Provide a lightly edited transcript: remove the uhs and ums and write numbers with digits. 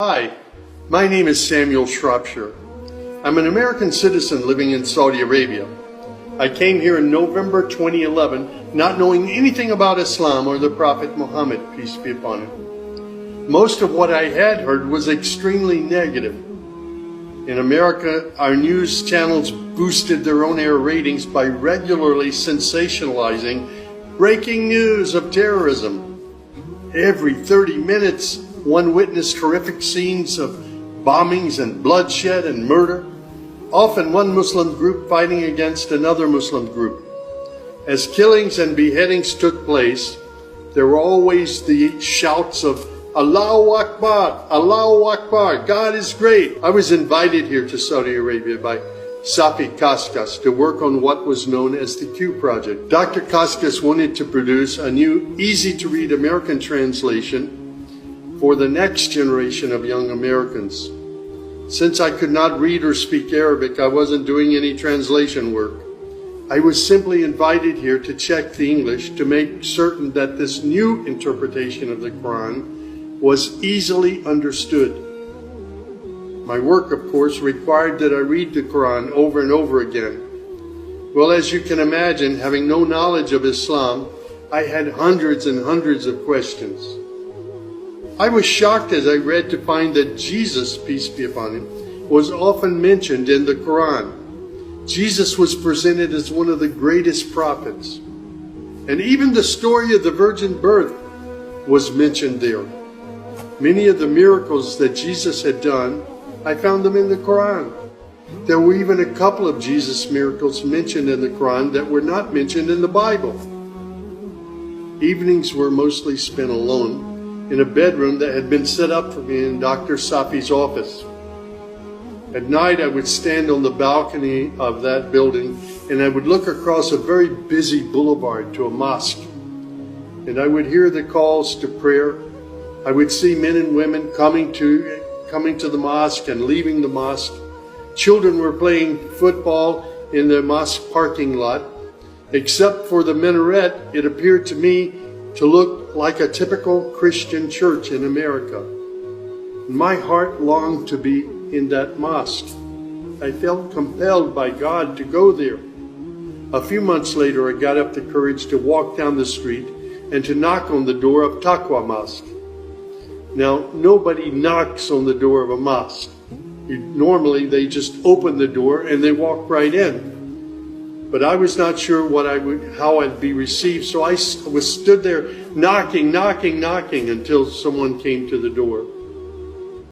Hi, my name is Samuel Shropshire. I'm an American citizen living in Saudi Arabia. I came here in November 2011 not knowing anything about Islam or the Prophet Muhammad, peace be upon him. Most of what I had heard was extremely negative. In America, our news channels boosted their on-air ratings by regularly sensationalizing breaking news of terrorism. Every 30 minutes, one witnessed horrific scenes of bombings and bloodshed and murder, often one Muslim group fighting against another Muslim group. As killings and beheadings took place, there were always the shouts of Allahu Akbar, Allahu Akbar, God is great. I was invited here to Saudi Arabia by Safi Kaskas to work on what was known as the Q Project. Dr. Kaskas wanted to produce a new, easy-to-read American translation for the next generation of young Americans. Since I could not read or speak Arabic, I wasn't doing any translation work. I was simply invited here to check the English to make certain that this new interpretation of the Quran was easily understood. My work, of course, required that I read the Quran over and over again. Well, as you can imagine, having no knowledge of Islam, I had hundreds and hundreds of questions. I was shocked as I read to find that Jesus, peace be upon him, was often mentioned in the Quran. Jesus was presented as one of the greatest prophets. And even the story of the virgin birth was mentioned there. Many of the miracles that Jesus had done, I found them in the Quran. There were even a couple of Jesus miracles mentioned in the Quran that were not mentioned in the Bible. Evenings were mostly spent alone in a bedroom that had been set up for me in Dr. Safi's office. At night, I would stand on the balcony of that building and I would look across a very busy boulevard to a mosque. And I would hear the calls to prayer. I would see men and women coming to the mosque and leaving the mosque. Children were playing football in the mosque parking lot. Except for the minaret, it appeared to me to look like a typical Christian church in America. My heart longed to be in that mosque. I felt compelled by God to go there. A few months later, I got up the courage to walk down the street and to knock on the door of Taqwa Mosque. Now, nobody knocks on the door of a mosque. Normally, they just open the door and they walk right in. But I was not sure how I'd be received, so I stood there knocking until someone came to the door.